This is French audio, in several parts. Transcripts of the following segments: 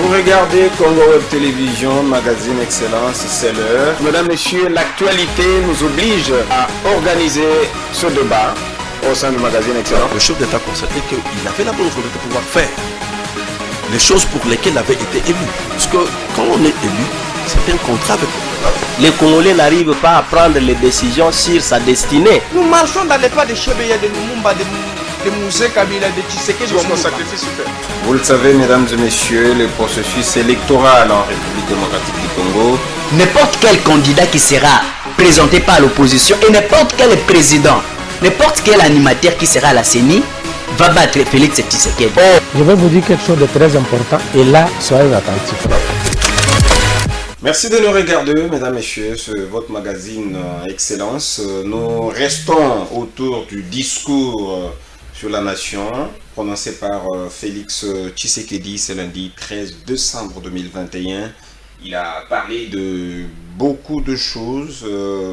Vous regardez Congo Web Télévision, magazine Excellence, c'est l'heure. Mesdames, Messieurs, l'actualité nous oblige à organiser ce débat au sein du magazine Excellence. Le chef d'État constatait qu'il avait la bonne volonté de pouvoir faire les choses pour lesquelles il avait été élu. Parce que quand on est élu, c'est un contrat avec le peuple. Les Congolais n'arrivent pas à prendre les décisions sur sa destinée. Nous marchons dans les pas de Chebeya, de Lumumba, de Mouzé Kabila, de Tshisekedi. Vous le savez, mesdames et messieurs, le processus électoral en République démocratique du Congo. N'importe quel candidat qui sera présenté par l'opposition et n'importe quel président, n'importe quel animateur qui sera à la CENI va battre Félix Tshisekedi. Je vais vous dire quelque chose de très important et là, soyez attentifs. Merci de nous regarder, mesdames et messieurs, sur votre magazine Excellence. Nous restons autour du discours sur la nation prononcé par Félix Tshisekedi ce lundi 13 décembre 2021. Il a parlé de beaucoup de choses,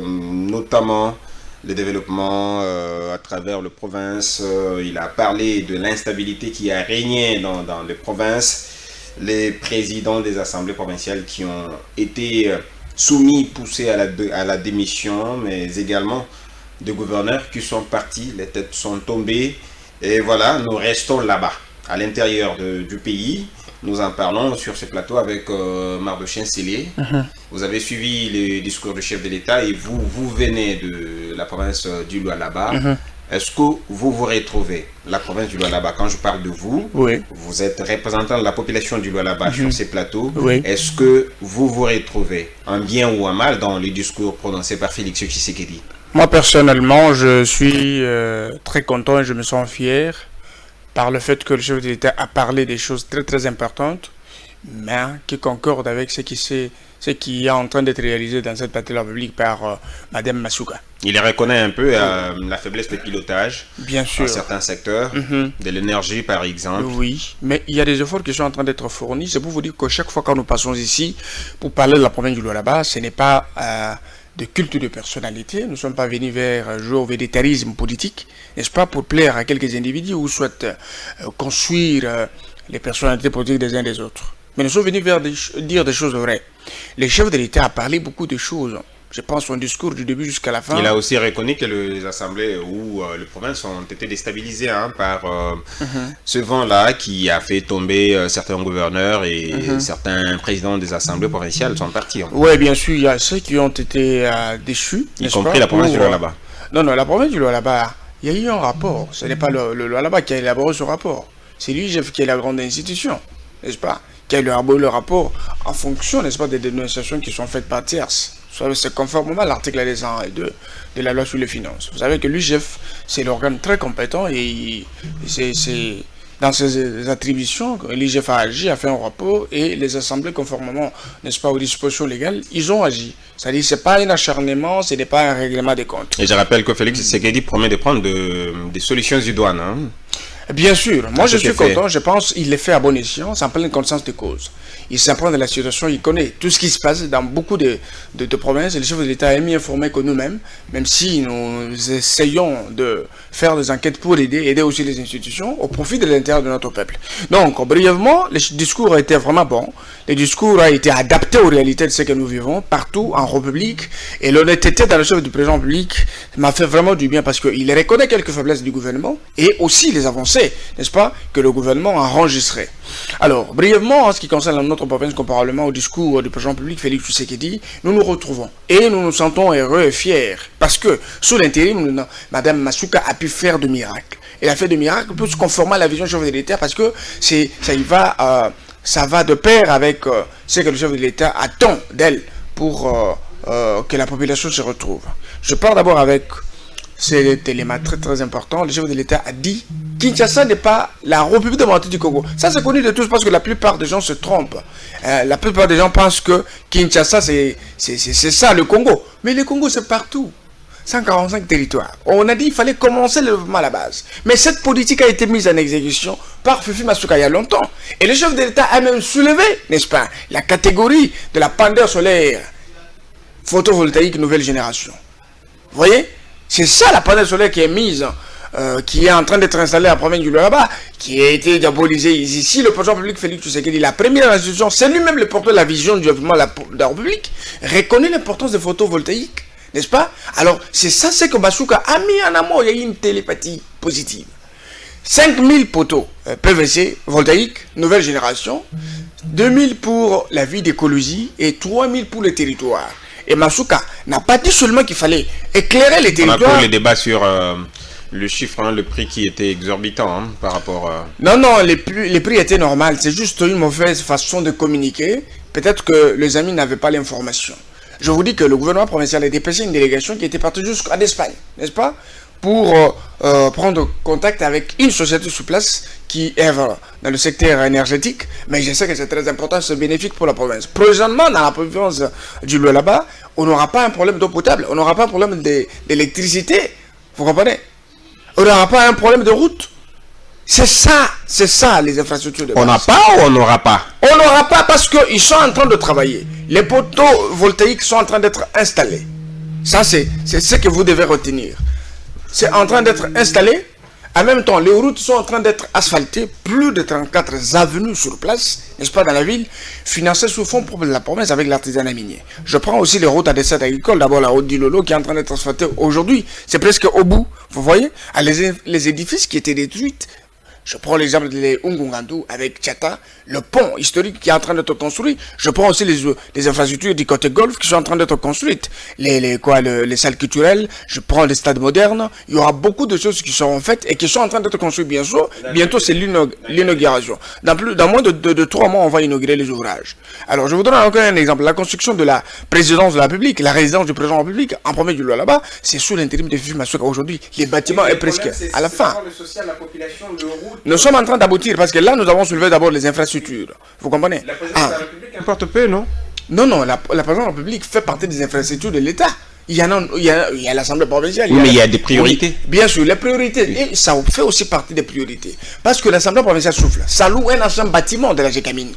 notamment le développement à travers les provinces. Il a parlé de l'instabilité qui a régné dans les provinces. Les présidents des assemblées provinciales qui ont été soumis, poussés à la démission, mais également des gouverneurs qui sont partis, les têtes sont tombées. Et voilà, nous restons là-bas, à l'intérieur du pays. Nous en parlons sur ce plateau avec Mardochien Sélé. Vous avez suivi le discours du chef de l'État et vous venez de la province du Lualaba. Est-ce que vous vous retrouvez, la province du Lualaba, quand je parle de vous, oui. Vous êtes représentant de la population du Lualaba sur ces plateaux. Oui. Est-ce que vous vous retrouvez, en bien ou en mal, dans le discours prononcé par Félix Tshisekedi? Moi, personnellement, je suis très content et je me sens fier par le fait que le chef de l'État a parlé des choses très très importantes, mais qui concordent avec ce qui est en train d'être réalisé dans cette partie de la République par Madame Masuka. Il reconnaît un peu la faiblesse de pilotage, bien sûr, dans certains secteurs, de l'énergie par exemple. Oui, mais il y a des efforts qui sont en train d'être fournis. C'est pour vous dire que chaque fois que nous passons ici pour parler de la province du Lualaba, ce n'est pas de culte de personnalité. Nous ne sommes pas venus jouer au védétarisme politique, n'est-ce pas, pour plaire à quelques individus ou soit construire les personnalités politiques des uns des autres. Mais nous sommes venus dire des choses vraies. Le chef de l'État a parlé beaucoup de choses. Je pense son discours du début jusqu'à la fin. Il a aussi reconnu que les assemblées ou les provinces ont été déstabilisées par ce vent-là qui a fait tomber certains gouverneurs et certains présidents des assemblées provinciales sont partis. Oui, bien sûr, il y a ceux qui ont été déchus. Y compris la province du Lualaba. Non, la province du Lualaba, il y a eu un rapport. Ce n'est pas le Lualaba qui a élaboré ce rapport. C'est lui qui est la grande institution, n'est-ce pas, qui a élaboré le rapport en fonction, n'est-ce pas, des dénonciations qui sont faites par tierces. C'est conformément à l'article 201 et 2 de la loi sur les finances. Vous savez que l'UGF, c'est l'organe très compétent et c'est dans ses attributions que l'IGF a agi, a fait un rapport et les assemblées, conformément, n'est-ce pas, aux dispositions légales, ils ont agi. C'est-à-dire que ce n'est pas un acharnement, ce n'est pas un règlement des comptes. Et je rappelle que Félix Tshisekedi promet de prendre des solutions idoines. Hein. Bien sûr, moi je suis content, je pense qu'il est fait à bon escient, en pleine conscience de cause. Il s'apprend de la situation, il connaît tout ce qui se passe dans beaucoup de provinces et le chef de l'État est mieux informé que nous-mêmes, même si nous essayons de faire des enquêtes pour aider aussi les institutions au profit de l'intérêt de notre peuple. Donc, brièvement, le discours a été vraiment bon, le discours a été adapté aux réalités de ce que nous vivons partout en République et l'honnêteté dans le chef du président public m'a fait vraiment du bien parce qu'il reconnaît quelques faiblesses du gouvernement et aussi les avancées, n'est-ce pas, que le gouvernement a enregistrées. Alors, brièvement, en ce qui concerne notre province, comparément au discours du président public Félix Tshisekedi, nous nous retrouvons et nous nous sentons heureux et fiers parce que sous l'intérim, Madame Masuka a pu faire de miracles. Elle a fait de miracles plus conformément à la vision du chef de l'État parce que ça va de pair avec ce que le chef de l'État attend d'elle pour que la population se retrouve. Je pars d'abord avec cet élément très très important. Le chef de l'État a dit Kinshasa n'est pas la République démocratique du Congo. Ça c'est connu de tous parce que la plupart des gens se trompent. La plupart des gens pensent que Kinshasa c'est ça le Congo. Mais le Congo c'est partout. 145 territoires. On a dit qu'il fallait commencer le développement à la base. Mais cette politique a été mise en exécution par Fifi Masuka il y a longtemps. Et le chef de l'État a même soulevé, n'est-ce pas, la catégorie de la panne solaire photovoltaïque nouvelle génération. Vous voyez? C'est ça la panne solaire qui est mise qui est en train d'être installée à la province du Lualaba, qui a été diabolisé ici, le président public Félix Tshisekedi, la première institution, c'est lui-même le porteur de la vision du développement de la République, reconnaît l'importance des photovoltaïques, n'est-ce pas? Alors, c'est ça, c'est que Basuka a mis en amont, il y a eu une télépathie positive. 5000 poteaux PVC voltaïques, nouvelle génération, 2000 pour la vie d'écologie et 3000 pour le territoire. Et Masuka n'a pas dit seulement qu'il fallait éclairer les territoires. On a eu les débats sur le chiffre, hein, le prix qui était exorbitant hein, par rapport à... Non, les prix étaient normaux. C'est juste une mauvaise façon de communiquer. Peut-être que les amis n'avaient pas l'information. Je vous dis que le gouvernement provincial a dépêché une délégation qui était partie jusqu'en Espagne, n'est-ce pas? Pour prendre contact avec une société sur place qui œuvre dans le secteur énergétique, mais je sais que c'est très important, c'est bénéfique pour la province. Présentement, dans la province du Lualaba, on n'aura pas un problème d'eau potable, on n'aura pas un problème d'électricité, vous comprenez? On n'aura pas un problème de route. C'est ça les infrastructures de base. On n'a pas ou on n'aura pas? On n'aura pas parce qu'ils sont en train de travailler. Les poteaux voltaïques sont en train d'être installés. Ça, c'est ce que vous devez retenir. C'est en train d'être installé. En même temps, les routes sont en train d'être asphaltées. Plus de 34 avenues sur place, n'est-ce pas, dans la ville, financées sous fonds propres de la province avec l'artisanat minier. Je prends aussi les routes à dessert agricole. D'abord, la route d'Ilolo qui est en train d'être asphaltée aujourd'hui. C'est presque au bout, vous voyez, les édifices qui étaient détruits. Je prends l'exemple de Ungungandu avec Tchata, le pont historique qui est en train d'être construit. Je prends aussi les infrastructures du côté golf qui sont en train d'être construites. Les salles culturelles, je prends les stades modernes. Il y aura beaucoup de choses qui seront faites et qui sont en train d'être construites bien sûr. Bientôt, c'est l'inauguration. Dans moins de 3 mois, on va inaugurer les ouvrages. Alors, je vous donne encore un exemple. La construction de la présidence de la République, la résidence du président de la République, en premier du là-bas, c'est sous l'intérim de Fifi Masuka. Aujourd'hui, les bâtiments est presque à la fin. Nous sommes en train d'aboutir parce que là, nous avons soulevé d'abord les infrastructures. Vous comprenez? La présidence de la République importe peu, non? Non, la présidence de la République fait partie des infrastructures de l'État. Il y a l'Assemblée provinciale. Oui, mais il y a des priorités. Oui, bien sûr, les priorités. Et ça fait aussi partie des priorités. Parce que l'Assemblée provinciale souffle. Ça loue un ancien bâtiment de la Gécamine.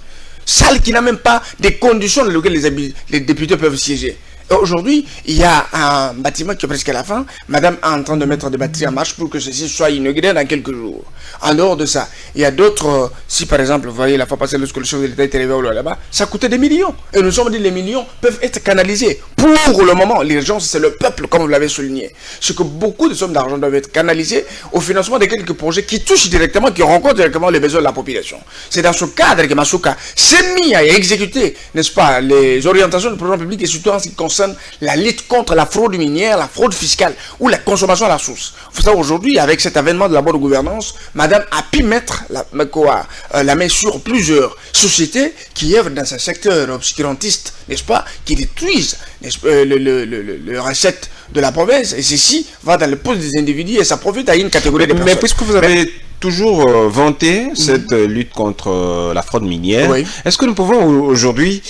Salle qui n'a même pas des conditions dans lesquelles les députés peuvent siéger. Aujourd'hui, il y a un bâtiment qui est presque à la fin. Madame est en train de mettre des batteries en marche pour que ceci soit inauguré dans quelques jours. En dehors de ça, il y a d'autres... si par exemple, vous voyez, la fois passée, lorsque le chef de l'État est arrivé là-bas, ça coûtait des millions. Et nous sommes dit les millions peuvent être canalisés. Pour le moment, l'urgence, c'est le peuple, comme vous l'avez souligné. C'est que beaucoup de sommes d'argent doivent être canalisées au financement de quelques projets qui touchent directement, qui rencontrent directement les besoins de la population. C'est dans ce cadre que Masuka s'est mis à exécuter, n'est-ce pas, les orientations du président public et surtout en ce qui concerne la lutte contre la fraude minière, la fraude fiscale ou la consommation à la source. Il faut savoir aujourd'hui, avec cet avènement de la bonne gouvernance, madame a pu mettre la main sur plusieurs sociétés qui œuvrent dans ce secteur obscurantiste, n'est-ce pas, qui détruisent le recette de la province, et ceci va dans le poste des individus et ça profite à une catégorie de personnes. Mais puisque vous avez toujours vanté cette lutte contre la fraude minière, oui. Est-ce que nous pouvons aujourd'hui,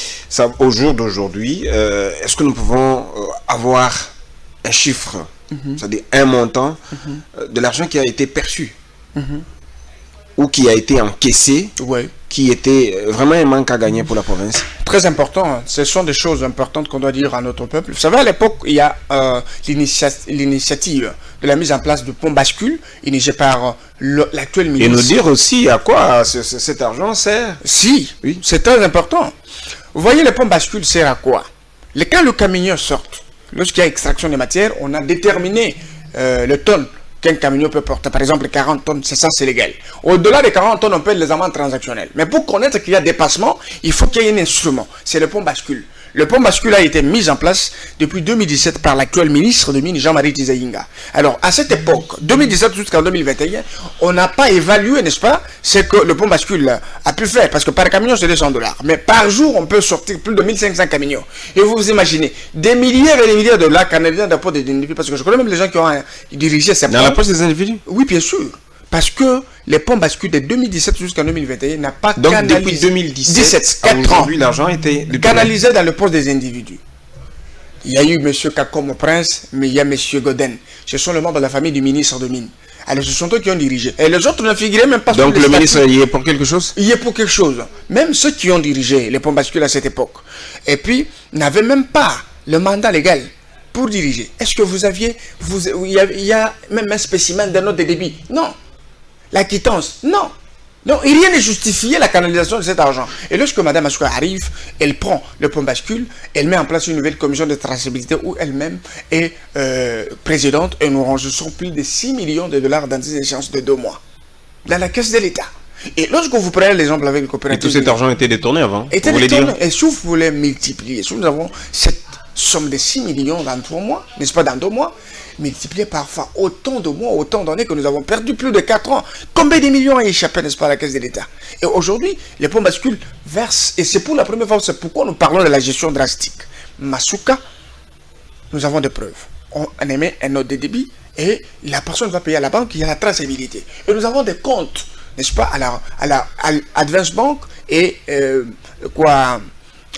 au jour d'aujourd'hui, est-ce que nous pouvons avoir un chiffre, c'est-à-dire un montant de l'argent qui a été perçu ou qui a été encaissé, qui était vraiment un manque à gagner pour la province? Très important, ce sont des choses importantes qu'on doit dire à notre peuple. Vous savez, à l'époque, il y a l'initiative de la mise en place du pont bascule, initiée par l'actuel ministre. Et nous dire aussi à quoi cet argent sert. Si, oui, c'est très important. Vous voyez, le pont bascule sert à quoi? Quand le camion sort, lorsqu'il y a extraction des matières, on a déterminé le tonne qu'un camion peut porter, par exemple 40 tonnes, c'est ça, c'est légal. Au-delà des 40 tonnes, on paie les amendes transactionnelles. Mais pour connaître qu'il y a dépassement, il faut qu'il y ait un instrument. C'est le pont bascule. Le pont bascule a été mis en place depuis 2017 par l'actuel ministre de Mines, Jean-Marie Tizaïnga. Alors, à cette époque, 2017 jusqu'en 2021, on n'a pas évalué, n'est-ce pas, ce que le pont bascule a pu faire, parce que par camion, c'est $200. Mais par jour, on peut sortir plus de 1500 camions. Et vous imaginez, des milliards et des milliards de dollars canadiens d'impôts des individus, parce que je connais même les gens qui ont dirigé ces ponts. Dans la poche des individus? Oui, bien sûr. Parce que les ponts basculent de 2017 jusqu'en 2021 n'a pas donc canalisé. Depuis 2017, 4 ans, l'argent était canalisé dans le poste des individus. Il y a eu M. Kakom Prince, mais il y a M. Godin. Ce sont les membres de la famille du ministre de Mines. Alors ce sont eux qui ont dirigé. Et les autres ne figuraient même pas sur donc le ministre y est pour quelque chose? Il y est pour quelque chose. Même ceux qui ont dirigé les ponts bascules à cette époque. Et puis, n'avaient même pas le mandat légal pour diriger. Est-ce que il y a même un spécimen d'un note de débit? Non. La quittance? Non. Donc, rien n'est justifié la canalisation de cet argent. Et lorsque Mme Massouka arrive, elle prend le point bascule, elle met en place une nouvelle commission de traçabilité où elle-même est présidente et nous enregistrons plus de 6 millions de dollars dans des échéances de 2 mois dans la caisse de l'État. Et lorsque vous prenez l'exemple avec le coopérative... Et tout cet argent était détourné avant. Était détourné. Et si vous voulez multiplier, si nous avons cette somme de 6 millions dans 3 mois, n'est-ce pas, dans 2 mois, multiplié parfois autant de mois, autant d'années que nous avons perdu plus de 4 ans. Combien de millions a échappé, n'est-ce pas, à la caisse de l'État? Et aujourd'hui, les points bascules versent, et c'est pour la première fois, c'est pourquoi nous parlons de la gestion drastique. Massouka, nous avons des preuves. On émet un note de débit et la personne va payer à la banque, il y a la traçabilité. Et nous avons des comptes, n'est-ce pas, à Advance Bank et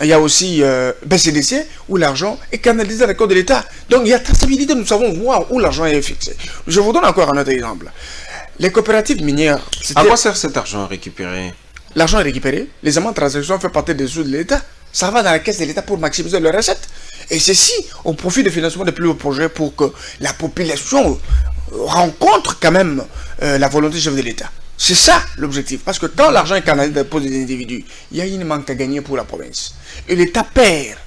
il y a aussi BCDC où l'argent est canalisé dans le compte de l'État. Donc il y a traçabilité, nous savons voir où l'argent est fixé. Je vous donne encore un autre exemple. Les coopératives minières... À quoi sert cet argent récupéré? L'argent est récupéré, les amendes de transaction font partie des sous de l'État. Ça va dans la caisse de l'État pour maximiser leurs recettes. Et ceci au profit du financement de plus hauts projets pour que la population rencontre quand même la volonté du chef de l'État. C'est ça l'objectif. Parce que quand l'argent est canalisé dans le poste des individus, il y a une manque à gagner pour la province. Et l'État perd.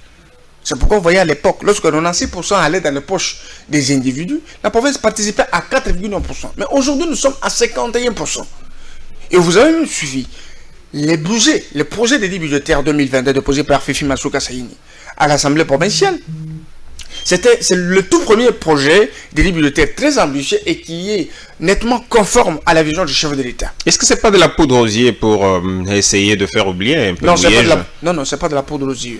C'est pourquoi vous voyez à l'époque, lorsque 96% allait dans les poches des individus, la province participait à 4,9%. Mais aujourd'hui, nous sommes à 51%. Et vous avez même suivi les budgets, les projets de débit budgétaire 2022 déposés par Fifi Massouka Saïni à l'Assemblée provinciale. C'est le tout premier projet de débit budgétaire très ambitieux et qui est nettement conforme à la vision du chef de l'État. Est-ce que c'est pas de la poudre aux yeux pour essayer de faire oublier un peu non, c'est pas de la poudre aux yeux.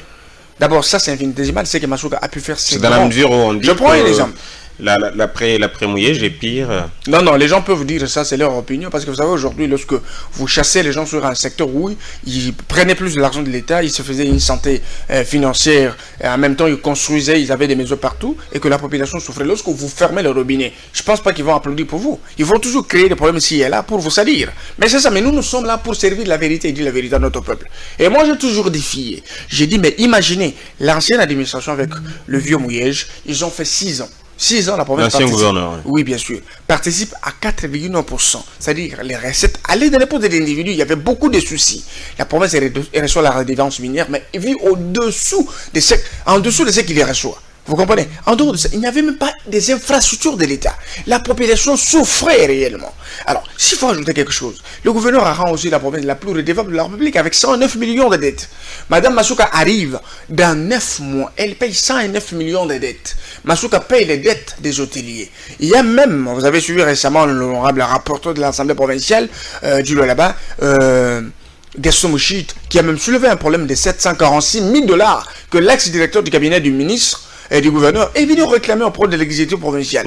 D'abord, ça c'est infinitésimal, c'est que Massouka a pu faire... C'est dans la mesure où on dit je prends un exemple. L'après-mouillage est pire. Non, les gens peuvent dire ça, c'est leur opinion, parce que vous savez, aujourd'hui, lorsque vous chassez les gens sur un secteur où ils prenaient plus de l'argent de l'État, ils se faisaient une santé financière, et en même temps, ils construisaient, ils avaient des maisons partout, et que la population souffrait. Lorsque vous fermez le robinet, je ne pense pas qu'ils vont applaudir pour vous. Ils vont toujours créer des problèmes ici et là pour vous salir. Mais c'est ça, mais nous sommes là pour servir la vérité et dire la vérité à notre peuple. Et moi, j'ai toujours défié. J'ai dit, mais imaginez, l'ancienne administration avec le vieux mouillage, ils ont fait 6 ans. 6 ans, la province participe, gouverneur, oui, bien sûr, participe à 4,9%. C'est-à-dire les recettes allaient dans les poches des individus. Il y avait beaucoup de soucis. La province reçoit la redevance minière, mais elle vit en dessous de ce qu'il reçoit. Vous comprenez? En dehors de ça, il n'y avait même pas des infrastructures de l'État. La population souffrait réellement. Alors, s'il faut ajouter quelque chose, le gouverneur a rendu aussi la province la plus redevable de la République avec 109 millions de dettes. Madame Massouka arrive dans 9 mois, elle paye 109 millions de dettes. Massouka paye les dettes des hôteliers. Il y a même, vous avez suivi récemment l'honorable rapporteur de l'Assemblée provinciale du là-bas, Gaston Mouchit, qui a même soulevé un problème de 746 000 $ que l'ex-directeur du cabinet du ministre et du gouverneur est venu réclamer auprès de l'exécutif provincial.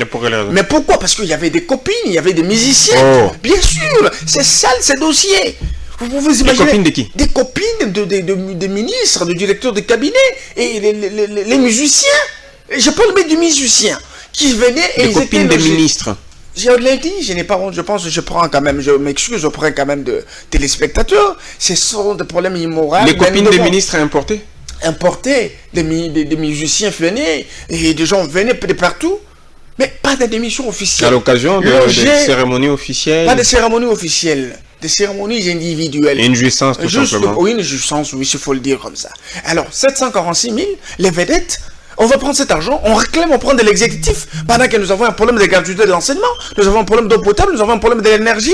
Mais pourquoi? Parce qu'il y avait des copines, il y avait des musiciens. Oh. Bien sûr, c'est sale ces dossiers. Vous pouvez imaginer. Des copines de qui? Des copines des ministres, du directeur de cabinet et les musiciens. Je parle même du musicien qui venait et des copines des ministres. Je l'ai dit, je n'ai pas honte, je pense que je prends quand même, je m'excuse auprès quand même de téléspectateurs. Ce sont des problèmes immoraux. Les copines des ministres importés? Des musiciens venaient et des gens venaient de partout, mais pas d'émission officielle. À l'occasion de cérémonies officielles? Pas de cérémonies officielles, des cérémonies individuelles. Et une jouissance tout simplement. Oui, une jouissance, oui, il faut le dire comme ça. Alors, 746 000, les vedettes, on va prendre cet argent, on réclame, on prend de l'exécutif, pendant que nous avons un problème de gratuité de l'enseignement, nous avons un problème d'eau potable, nous avons un problème de l'énergie.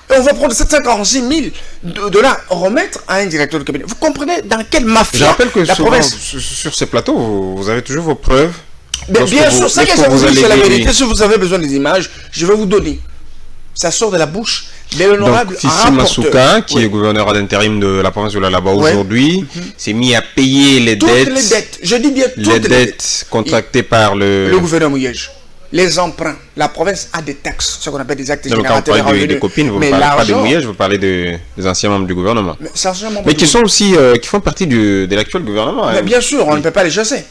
Et on va prendre 746 000 $, remettre à un directeur de cabinet. Vous comprenez dans quelle mafia? Je rappelle que sur ces plateaux, vous avez toujours vos preuves. Bien sûr, ça que vous c'est la vérité. Si vous avez besoin des images, je vais vous donner. Ça sort de la bouche de l'honorable Fifi Massouka, qui est gouverneur d'intérim de la province de là-bas aujourd'hui, s'est mis à payer les dettes. Toutes les dettes, je dis bien toutes les dettes contractées par le gouverneur Mouillage. Les emprunts, la province a des taxes, ce qu'on appelle des actes générateurs de revenus. Des copines, vous ne parlez pas de Mouillage, vous parlez des anciens membres du gouvernement. Mais qui sont aussi, qui font partie de l'actuel gouvernement. Mais bien sûr, on ne peut pas les chasser.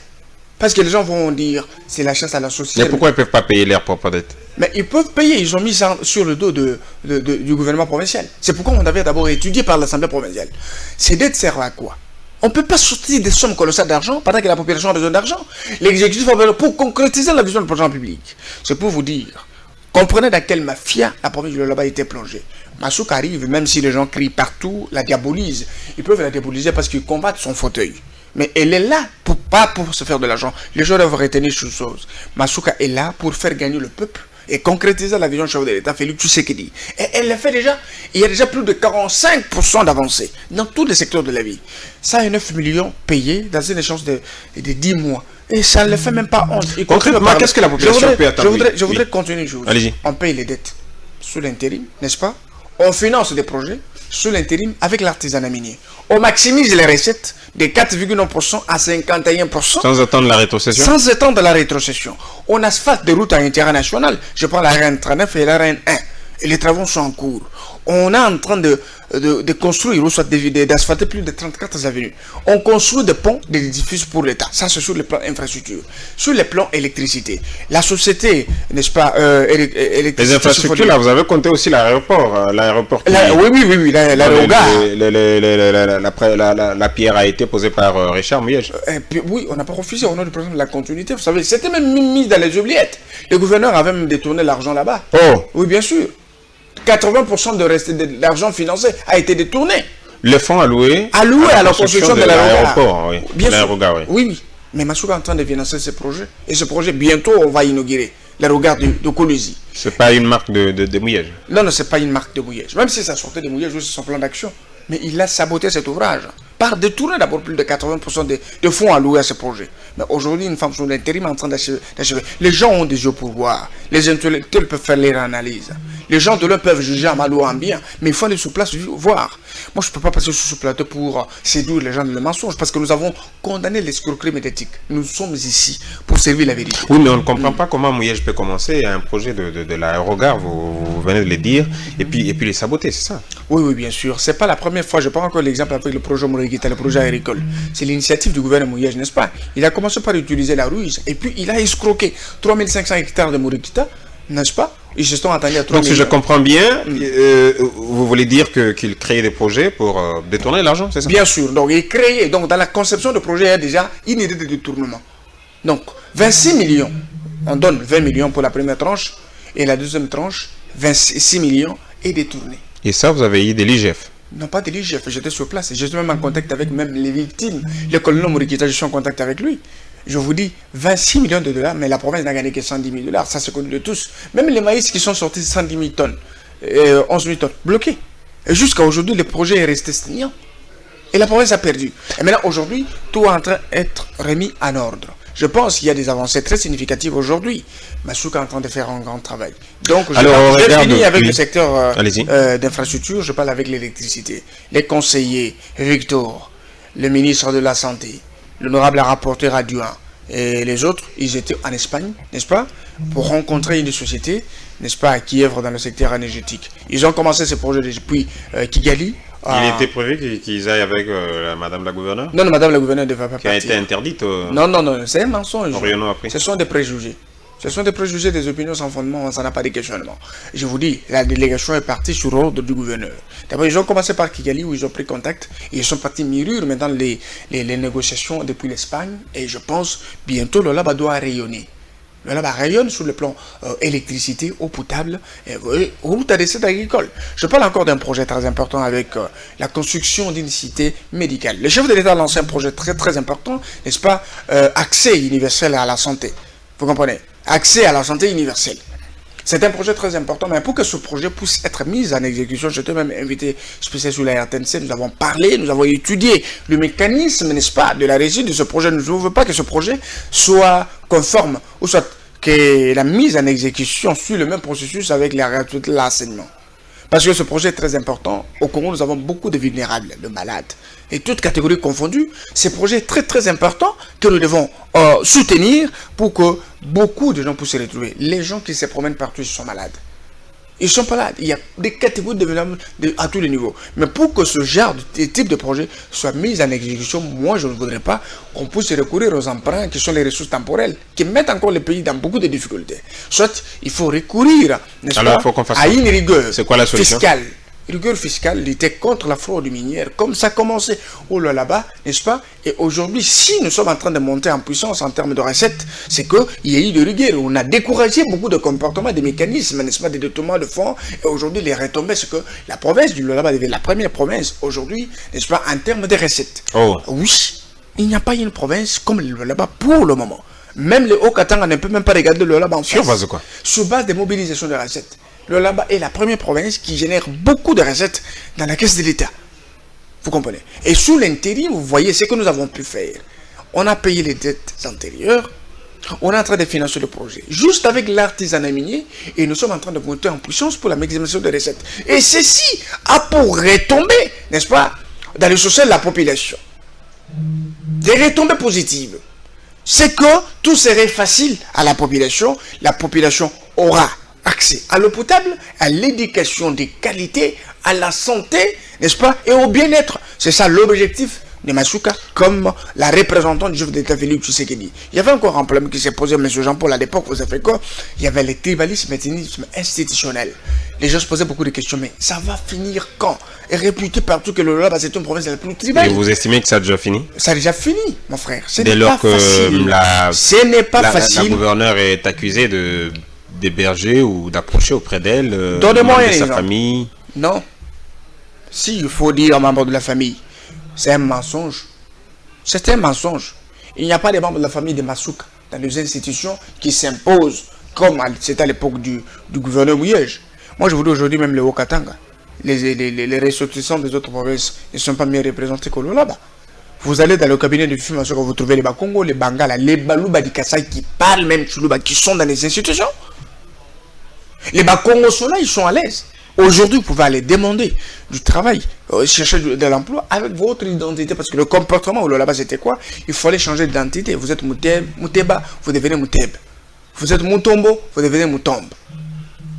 Parce que les gens vont dire, c'est la chasse à la société. Mais pourquoi ils ne peuvent pas payer leurs propres dettes? Mais ils peuvent payer, ils ont mis ça sur le dos du gouvernement provincial. C'est pourquoi on avait d'abord étudié par l'Assemblée provinciale. Ces dettes servent à quoi? On ne peut pas sortir des sommes colossales d'argent pendant que la population a besoin d'argent. L'exécutif a besoin pour concrétiser la vision du projet public. C'est pour vous dire, comprenez dans quelle mafia la province du Lualaba a été plongée. Massouk arrive, même si les gens crient partout, la diabolisent. Ils peuvent la diaboliser parce qu'ils combattent son fauteuil. Mais elle est là, pas pour se faire de l'argent. Les gens doivent retenir une chose. Massouka est là pour faire gagner le peuple et concrétiser la vision du chef de l'État, Félix Tshisekedi. Et elle le fait déjà. Il y a déjà plus de 45% d'avancées dans tous les secteurs de la vie. 109 millions payés dans une échéance de 10 mois. Et ça ne le fait même pas 11. Concrètement, qu'est-ce que la population peut attendre? Je voudrais continuer une chose. Allez-y. On paye les dettes sous l'intérim, n'est-ce pas? On finance des projets sous l'intérim avec l'artisanat minier. On maximise les recettes de 4,9% à 51%. Sans attendre la rétrocession. Sans attendre la rétrocession. On asphalte des routes à intérêt national. Je prends la RN 39 et la RN 1. Et les travaux sont en cours. On est en train de construire, ou soit d'asphalter plus de 34 avenues. On construit des ponts, des édifices pour l'État. Ça, c'est sur le plan infrastructure. Sur le plan électricité, la société, n'est-ce pas, électricité. Les infrastructures, là, vous avez compté aussi l'aéroport. L'aéroport. Oui, l'aérogare. La pierre a été posée par Richard Muyej. Oui, on n'a pas refusé au nom du président de la continuité. Vous savez, c'était même mis dans les oubliettes. Le gouverneur avait même détourné l'argent là-bas. Oh. Oui, bien sûr. 80% de l'argent financé a été détourné. Les fonds alloués à la construction de l'aéroport. Oui. Bien sûr. Oui. Oui. Mais Massouk est en train de financer ce projet. Et ce projet, bientôt, on va inaugurer l'aérogare de Kolwezi. Ce n'est pas une marque de Muyej. Non, ce n'est pas une marque de Muyej. Même si ça sortait de Muyej, c'est son plan d'action. Mais il a saboté cet ouvrage par détourner d'abord plus de 80% de fonds alloués à ce projet. Mais aujourd'hui, une femme sur l'intérim est en train d'achever. Les gens ont des yeux pour voir. Les intellectuels peuvent faire leur analyse. Les gens de l'un peuvent juger en mal ou en bien, mais il faut aller sur place voir. Moi, je ne peux pas passer sur ce plateau pour séduire les gens de le mensonge, parce que nous avons condamné l'escroquerie médiatique. Nous sommes ici pour servir la vérité. Oui, mais on ne comprend pas comment Muyej peut commencer un projet de l'aérogare, vous venez de le dire, et puis les saboter, c'est ça? Oui, bien sûr. Ce n'est pas la première fois. Je prends encore l'exemple avec le projet Mouriguita, le projet agricole. C'est l'initiative du gouvernement Muyej, n'est-ce pas? Il a commencé par utiliser la ruse, et puis il a escroqué 3500 hectares de Mouriguita, n'est-ce pas? Ils se sont attendus à 3 Donc, si je comprends bien, vous voulez dire qu'il crée des projets pour détourner l'argent, c'est ça? Bien sûr. Donc, il crée. Donc, dans la conception de projet, il y a déjà une idée de détournement. Donc, 26 millions. On donne 20 millions pour la première tranche. Et la deuxième tranche, 26 millions est détournée. Et ça, vous avez eu de l'IGF? Non, pas de l'IGF. J'étais sur place. J'étais même en contact avec même les victimes. Le colonel Mouriguita, je suis en contact avec lui. Je vous dis, 26 millions de dollars, mais la province n'a gagné que 110 000 $. Ça, c'est connu de tous. Même les maïs qui sont sortis de 110 000 tonnes, 11 000 tonnes, bloqués. Et jusqu'à aujourd'hui, le projet est resté stagnant. Et la province a perdu. Et maintenant, aujourd'hui, tout est en train d'être remis en ordre. Je pense qu'il y a des avancées très significatives aujourd'hui. Massouk est en train de faire un grand travail. Donc, je finis avec le secteur d'infrastructure, je parle avec l'électricité. Les conseillers, Victor, le ministre de la Santé, l'honorable rapporteur Adjouan et les autres, ils étaient en Espagne, n'est-ce pas, pour rencontrer une société, n'est-ce pas, qui œuvre dans le secteur énergétique. Ils ont commencé ce projet depuis Kigali. Il était prévu qu'ils aillent avec madame la gouverneure? Non, madame la gouverneure ne va pas partir. Qui a été interdite Non, c'est un mensonge. Ce sont des préjugés. Ce sont des préjugés, des opinions sans fondement, ça n'a pas de questionnement. Je vous dis, la délégation est partie sur ordre du gouverneur. D'abord, ils ont commencé par Kigali où ils ont pris contact et ils sont partis mûrir maintenant les négociations depuis l'Espagne et je pense bientôt le Lualaba doit rayonner. Le Lualaba rayonne sur le plan électricité, eau potable et route à décès agricole. Je parle encore d'un projet très important avec la construction d'une cité médicale. Le chef de l'État a lancé un projet très important, n'est-ce pas, accès universel à la santé. Vous comprenez? Accès à la santé universelle. C'est un projet très important, mais pour que ce projet puisse être mis en exécution, j'étais même invité spécial sur la RTNC, nous avons parlé, nous avons étudié le mécanisme, n'est-ce pas, de la réussite de ce projet. Nous ne voulons pas que ce projet soit conforme, ou soit que la mise en exécution suit le même processus avec l'enseignement. Parce que ce projet est très important. Au Congo, nous avons beaucoup de vulnérables, de malades. Et toutes catégories confondues, ce projet est très important que nous devons soutenir pour que beaucoup de gens puissent se retrouver. Les gens qui se promènent partout, ils sont malades. Ils sont pas là. Il y a des catégories de vulnérables à tous les niveaux. Mais pour que ce genre de type de projet soit mis en exécution, moi, je ne voudrais pas qu'on puisse recourir aux emprunts qui sont les ressources temporelles, qui mettent encore le pays dans beaucoup de difficultés. Soit il faut recourir, n'est-ce pas, à une rigueur fiscale. rigueur fiscale, lutter contre la fraude minière, comme ça a commencé au là-bas, n'est-ce pas? Et aujourd'hui, si nous sommes en train de monter en puissance en termes de recettes, c'est qu'il y a eu de rigueur. On a découragé beaucoup de comportements, des mécanismes, n'est-ce pas, des détournements de fonds. Et aujourd'hui, les retombées, c'est que la province du là-bas devient la première province aujourd'hui, n'est-ce pas, en termes de recettes. Oh. Oui, il n'y a pas une province comme le là-bas pour le moment. Même le Haut-Katanga ne peut même pas regarder le là-bas en face. Sur base de quoi? Sur base des mobilisations de recettes. Le là-bas est la première province qui génère beaucoup de recettes dans la caisse de l'État. Vous comprenez? Et sous l'intérim, vous voyez ce que nous avons pu faire. On a payé les dettes antérieures. On est en train de financer le projet. Juste avec l'artisanat minier. Et nous sommes en train de monter en puissance pour la maximisation des recettes. Et ceci a pour retomber, n'est-ce pas, dans le social de la population. Des retombées positives. C'est que tout serait facile à la population. La population aura accès à l'eau potable, à l'éducation de qualité, à la santé, n'est-ce pas, et au bien-être. C'est ça l'objectif de Masuka, comme la représentante du chef d'État Félix Tshisekedi. Il y avait encore un problème qui s'est posé, M. Jean-Paul, à l'époque, vous savez quoi? Il y avait le tribalisme et l'ethnisme institutionnel. Les gens se posaient beaucoup de questions, mais ça va finir quand? Et réputé partout que le Lolaba, c'est une province la plus tribale. Et vous estimez que ça a déjà fini? Ça a déjà fini, mon frère. Dès lors que ce n'est pas facile. La gouverneure est accusée d'héberger ou d'approcher auprès d'elle Donnez-moi un de sa exemple. famille. Non. Si il faut dire membre de la famille, c'est un mensonge. C'est un mensonge. Il n'y a pas de membres de la famille de Masuka dans les institutions qui s'imposent comme c'était à l'époque du gouverneur Mouyej. Moi, je vous dis aujourd'hui, même le Haut-Katanga, les ressortissants des autres provinces ne sont pas mieux représentés que là-bas. Vous allez dans le cabinet de film, vous trouvez les Bakongo, les Bangala, les Balouba di Kassai qui parlent même Chuluba, qui sont dans les institutions. Les Bakongo sont là, ils sont à l'aise. Aujourd'hui, vous pouvez aller demander du travail, chercher de l'emploi avec votre identité. Parce que le comportement au là-bas, c'était quoi? Il fallait changer d'identité. Vous êtes Mouteba, vous devenez Mouteb. Vous êtes Moutombo, vous devenez Moutombe.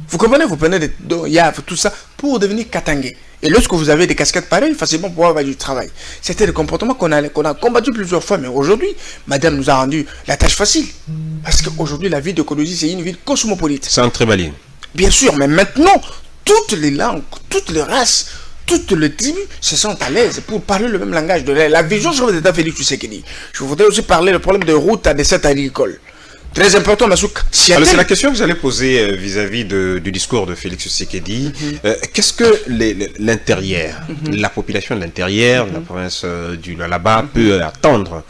Vous comprenez? Vous prenez des Yav, tout ça, pour devenir Katangé. Et lorsque vous avez des casquettes pareilles, facilement pouvoir avoir du travail. C'était le comportement qu'on a combattu plusieurs fois. Mais aujourd'hui, madame nous a rendu la tâche facile. Parce qu'aujourd'hui, la ville de Kolosi, c'est une ville cosmopolite. C'est un tribalisme. Bien sûr, mais maintenant, toutes les langues, toutes les races, toutes les tribus se sentent à l'aise pour parler le même langage de la vision sur l'État Félix Tshisekedi. Je voudrais aussi parler du problème de route à des sites agricoles. Très important, Masuka. Alors, c'est la question que j'allais poser vis-à-vis du discours de Félix Tshisekedi. Qu'est-ce que l'intérieur, la population de l'intérieur, de la province du Lalaba peut attendre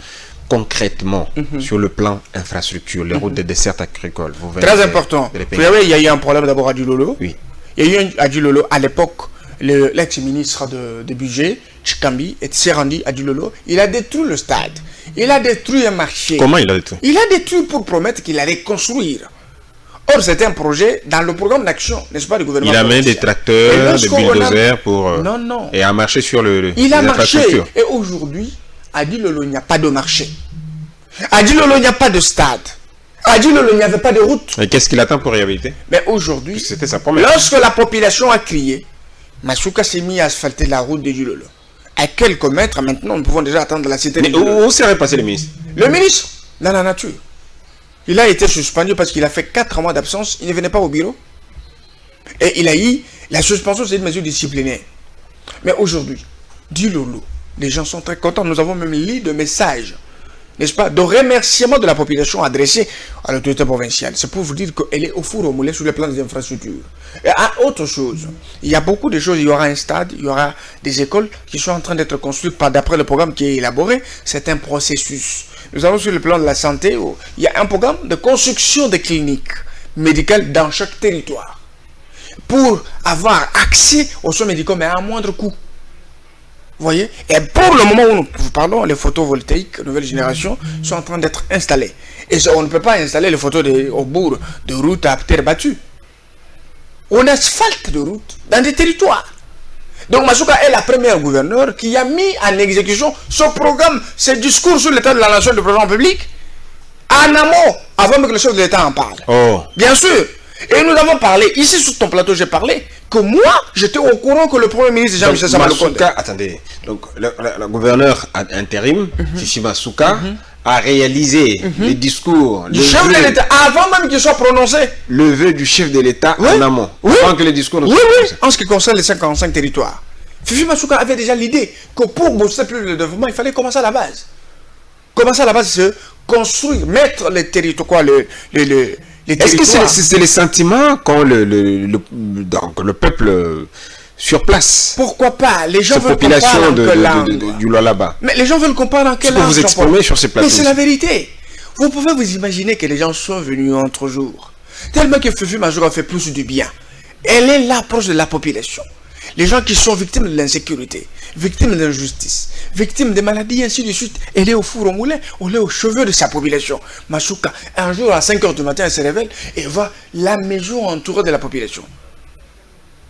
concrètement sur le plan infrastructure, les routes des desserts agricoles? Très important. Vous savez, il y a eu un problème d'abord à Djilolo. Oui. Il y a eu à Djilolo, à l'époque, l'ex-ministre de budget, Chikambi, s'est rendu à Djilolo. Il a détruit le stade. Il a détruit un marché. Comment il a détruit? Il a détruit pour promettre qu'il allait construire. Or, c'était un projet dans le programme d'action, n'est-ce pas, du gouvernement. Il a mis des tracteurs, des bulldozers pour... Non. Et a marché sur il a marché. Et aujourd'hui, à Djilolo, il n'y a pas de marché. À Djilolo, il n'y a pas de stade. À Djilolo, il n'y avait pas de route. Et qu'est-ce qu'il attend pour réhabiliter? Mais aujourd'hui, c'était sa promesse. Lorsque la population a crié, Masuka s'est mis à asphalter la route de Djilolo. À quelques mètres, maintenant, nous pouvons déjà attendre la cité de Djilolo. Mais où serait passé le ministre? Le ministre, dans la nature. Il a été suspendu parce qu'il a fait 4 mois d'absence. Il ne venait pas au bureau. Et il a eu... La suspension, c'est une mesure disciplinaire. Mais aujourd'hui, Djilolo, les gens sont très contents. Nous avons même lu de messages, n'est-ce pas, de remerciements de la population adressés à l'autorité provinciale. C'est pour vous dire qu'elle est au four au moulin sur le plan des infrastructures. Et autre chose, il y a beaucoup de choses. Il y aura un stade, il y aura des écoles qui sont en train d'être construites d'après le programme qui est élaboré. C'est un processus. Nous avons sur le plan de la santé, il y a un programme de construction de cliniques médicales dans chaque territoire pour avoir accès aux soins médicaux, mais à un moindre coût. Vous voyez? Et pour le moment où nous parlons, les photovoltaïques nouvelle génération sont en train d'être installés. Et on ne peut pas installer les photos au bout de routes à terre battue. On asphalte de routes dans des territoires. Donc Masuka est la première gouverneure qui a mis en exécution ce programme, ce discours sur l'état de la nation du président public, en amont, avant que le chef de l'État en parle. Oh. Bien sûr. Et nous avons parlé, ici sur ton plateau, j'ai parlé, que moi, j'étais au courant que le Premier ministre Jean-Michel Samalukonde... Attendez, donc le gouverneur intérim, Chichi Masuka, à réaliser les discours. Du chef de l'État, avant même qu'il soit prononcé. Le vœu du chef de l'État en amont. Avant que les discours ne soient prononcés. En ce qui concerne les 55 territoires. Fifi Masuka avait déjà l'idée que pour booster plus le développement, il fallait commencer à la base. Commencer à la base, c'est construire, mettre les territoires, Est-ce que c'est les sentiments qu'ont le peuple sur place? Pourquoi pas? Les gens cette veulent population comprendre en quelle langue. du Lualaba. Mais les gens veulent comprendre en quelle Ce que langue. vous exprimez sur ces plateaux. Mais c'est la vérité. Vous pouvez vous imaginer que les gens sont venus entre jours. Tellement que Fifi Masuka fait plus du bien. Elle est là proche de la population. Les gens qui sont victimes de l'insécurité, victimes d'injustice, victimes de maladies, ainsi de suite. Elle est au four au moulin, on est aux cheveux de sa population. Masuka, un jour à 5 h du matin, elle se révèle et voit la maison entourée de la population.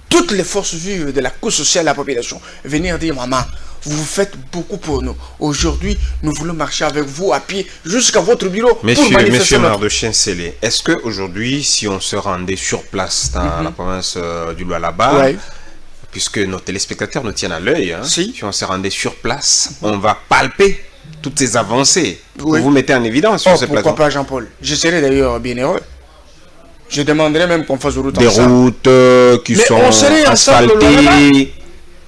Toutes les forces vives de la couche sociale de la population venir dire maman, vous faites beaucoup pour nous. Aujourd'hui, nous voulons marcher avec vous à pied jusqu'à votre bureau. Monsieur Mardochien Sélé, est-ce qu'aujourd'hui, si on se rendait sur place dans la province du Lualaba, puisque nos téléspectateurs nous tiennent à l'œil, si on se rendait sur place, on va palper toutes ces avancées que vous mettez en évidence sur ces plateaux? Pourquoi pas, Jean-Paul? Je serais d'ailleurs bien heureux. Je demanderais même qu'on fasse des routes des routes qui sont asphaltées,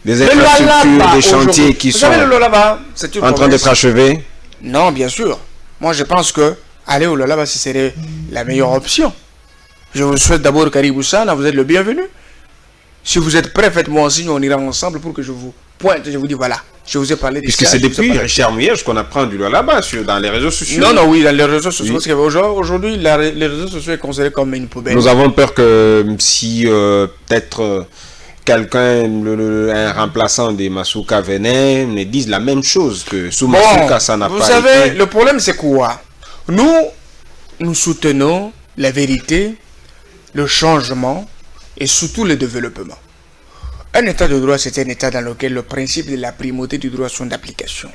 des infrastructures, des chantiers qui sont en train d'être achevés. Non, bien sûr. Moi, je pense que aller au Lualaba, ce serait la meilleure option. Je vous souhaite d'abord Kariboussana, vous êtes le bienvenu. Si vous êtes prêt, faites-moi un signe, on ira ensemble pour que je vous pointe et je vous dis voilà, je vous ai parlé des puisque c'est depuis Richard Mouyej qu'on apprend du Lualaba dans les réseaux sociaux. Non, oui, dans les réseaux sociaux. Parce qu'aujourd'hui, les réseaux sociaux sont considérés comme une poubelle. Nous avons peur que si peut-être quelqu'un, un remplaçant de Masuka venait, ne dise la même chose que sous Masuka, ça n'a pas été. Vous savez, le problème c'est quoi? Nous soutenons la vérité, le changement et surtout le développement. Un état de droit, c'est un état dans lequel le principe de la primauté du droit sont d'application.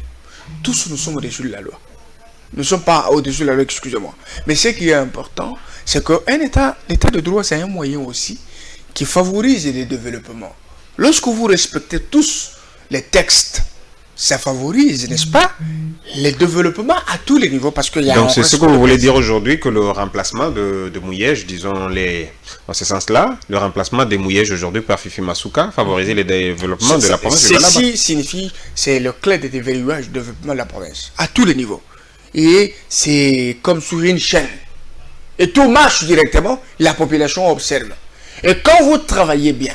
Tous nous sommes au-dessus de la loi. Nous ne sommes pas au-dessus de la loi, excusez-moi. Mais ce qui est important, c'est qu'un état, l'état de droit, c'est un moyen aussi qui favorise le développement. Lorsque vous respectez tous les textes, ça favorise, n'est-ce pas, le développement à tous les niveaux. Parce qu'il y a donc c'est ce que vous voulez dire aujourd'hui, que le remplacement de Mouyej, disons dans ce sens-là, le remplacement des Mouyej aujourd'hui par Fifi Masuka favorise le développement de la province de Lualaba. Ceci signifie, c'est le clé de déverrouillage du développement de la province, à tous les niveaux. Et c'est comme sur une chaîne. Et tout marche directement, la population observe. Et quand vous travaillez bien,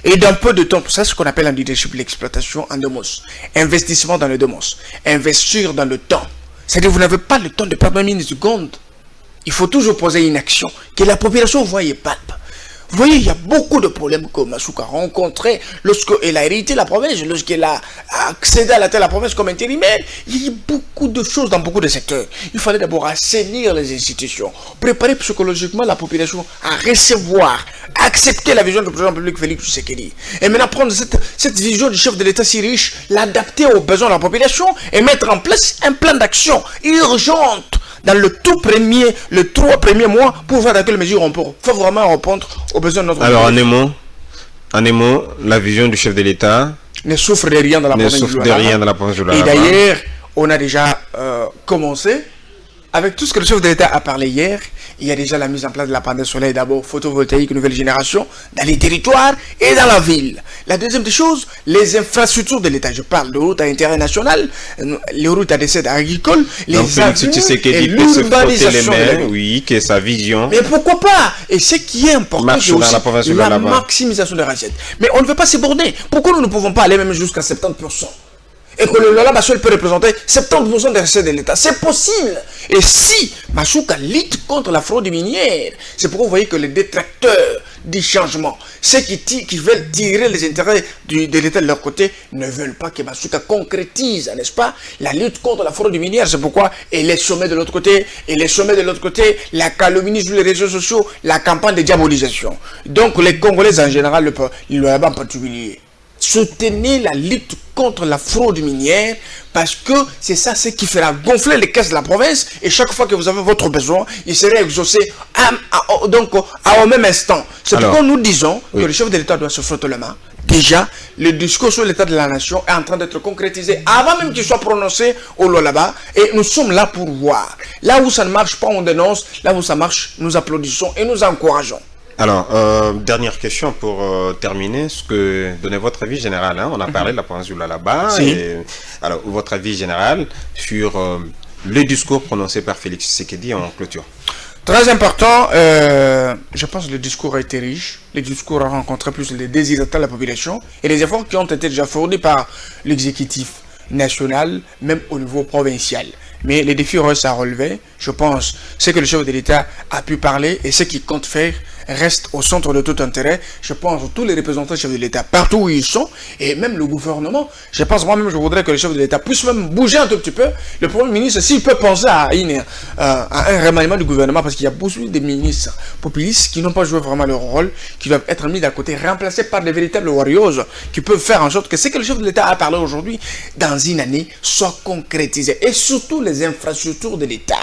et dans peu de temps, c'est ce qu'on appelle en leadership l'exploitation en demos. Investissement dans le demos. Investir dans le temps. C'est-à-dire que vous n'avez pas le temps de perdre une seconde. Il faut toujours poser une action que la population voit et palpe. Vous voyez, il y a beaucoup de problèmes que Masuka a rencontrés lorsqu'elle a hérité la province, lorsqu'elle a accédé à la tête de la province comme intérimaire. Il y a eu beaucoup de choses dans beaucoup de secteurs. Il fallait d'abord assainir les institutions, préparer psychologiquement la population à recevoir, accepter la vision du président de la République Félix Tshisekedi. Et maintenant prendre cette vision du chef de l'État si riche, l'adapter aux besoins de la population et mettre en place un plan d'action urgente dans le 3 premiers mois pour voir dans quelle mesure on peut favorablement répondre aux besoins de notre population. Alors en un mot, la vision du chef de l'État ne souffre de rien dans la province de Lualaba. Et d'ailleurs, on a déjà commencé avec tout ce que le chef de l'État a parlé hier. Il y a déjà la mise en place de la panneau solaire, d'abord photovoltaïque nouvelle génération, dans les territoires et dans la ville. La deuxième des choses, les infrastructures de l'État. Je parle de routes à intérêt national, les routes à décès agricoles, les avenues et l'urbanisation. Oui, que sa vision. Mais pourquoi pas? Et ce qui est important, c'est aussi la maximisation des recettes. Mais on ne veut pas se borner. Pourquoi nous ne pouvons pas aller même jusqu'à 70%? Et que le Lualaba seul peut représenter 70% des recettes de l'État. C'est possible. Et si Masuka lutte contre la fraude minière, c'est pourquoi vous voyez que les détracteurs du changement, ceux qui veulent tirer les intérêts de l'État de leur côté, ne veulent pas que Masuka concrétise, n'est-ce pas, la lutte contre la fraude minière. C'est pourquoi elle est sommée de l'autre côté, la calomnie sur les réseaux sociaux, la campagne de diabolisation. Donc les Congolais en général, le Lualaba en particulier, soutenez la lutte contre la fraude minière parce que c'est ça ce qui fera gonfler les caisses de la province et chaque fois que vous avez votre besoin, il serait exaucé au même instant. C'est pourquoi nous disons que le chef de l'État doit se frotter les mains, déjà le discours sur l'état de la nation est en train d'être concrétisé avant même qu'il soit prononcé au Lolaba. Et nous sommes là pour voir. Là où ça ne marche pas, on dénonce. Là où ça marche, nous applaudissons et nous encourageons. Alors, dernière question pour terminer. Donnez votre avis général. Hein. On a parlé de la province du Lualaba. Si. Alors, votre avis général sur le discours prononcé par Félix Tshisekedi en clôture. Très important, je pense que le discours a été riche. Le discours a rencontré plus les désirs de la population et les efforts qui ont été déjà fournis par l'exécutif national, même au niveau provincial. Mais les défis restent à relever. Je pense ce que le chef de l'État a pu parler et ce qu'il compte faire reste au centre de tout intérêt. Je pense à tous les représentants du chef de l'État, partout où ils sont, et même le gouvernement. Je pense moi-même, je voudrais que le chef de l'État puisse même bouger un tout petit peu. Le Premier ministre, s'il peut penser à un remaniement du gouvernement, parce qu'il y a beaucoup de ministres populistes qui n'ont pas joué vraiment leur rôle, qui doivent être mis d'à côté, remplacés par des véritables warriors, qui peuvent faire en sorte que ce que le chef de l'État a parlé aujourd'hui, dans une année, soit concrétisé. Et surtout les infrastructures de l'État.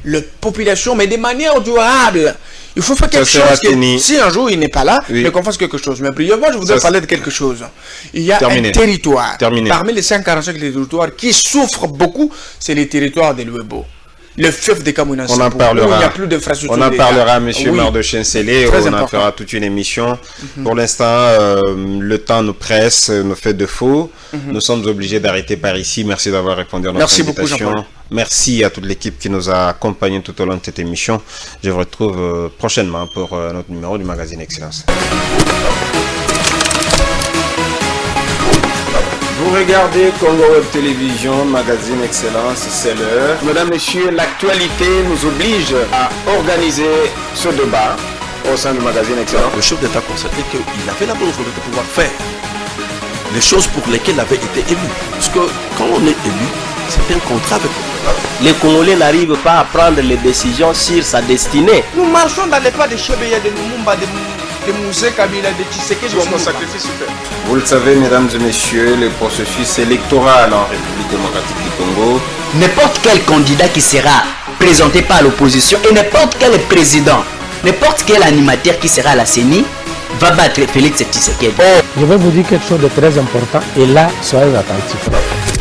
La population, mais de manière durable. Il faut faire quelque chose. Si un jour il n'est pas là, mais qu'on fasse quelque chose. Mais brièvement, je voudrais parler de quelque chose. Il y a un territoire. Parmi les 145 territoires qui souffrent beaucoup, c'est les territoires de l'Ouebo. Le fief de Kamouina. On en parlera. Il n'y a plus d'infrastructure. On en parlera, monsieur maire de Chenselé. On en fera toute une émission. Pour l'instant, le temps nous presse, nous fait défaut. Nous sommes obligés d'arrêter par ici. Merci d'avoir répondu à notre invitation. Beaucoup, merci à toute l'équipe qui nous a accompagnés tout au long de cette émission. Je vous retrouve prochainement pour notre numéro du magazine Excellence. Vous regardez Congo Web Télévision, magazine Excellence, c'est l'heure. Mesdames, Messieurs, l'actualité nous oblige à organiser ce débat au sein du magazine Excellence. Le chef d'État constatait qu'il avait la bonne volonté de pouvoir faire les choses pour lesquelles il avait été élu. Parce que quand on est élu, c'est un contrat avec nous. Les Congolais n'arrivent pas à prendre les décisions sur sa destinée. Nous marchons dans les pas de Chebeya, de Lumumba, de Moussé Kabila, de Tshisekedi. Vous le savez, mesdames et messieurs, le processus électoral en République démocratique du Congo. N'importe quel candidat qui sera présenté par l'opposition et n'importe quel président, n'importe quel animateur qui sera à la CENI va battre Félix Tshisekedi. Je vais vous dire quelque chose de très important et là, soyez attentifs.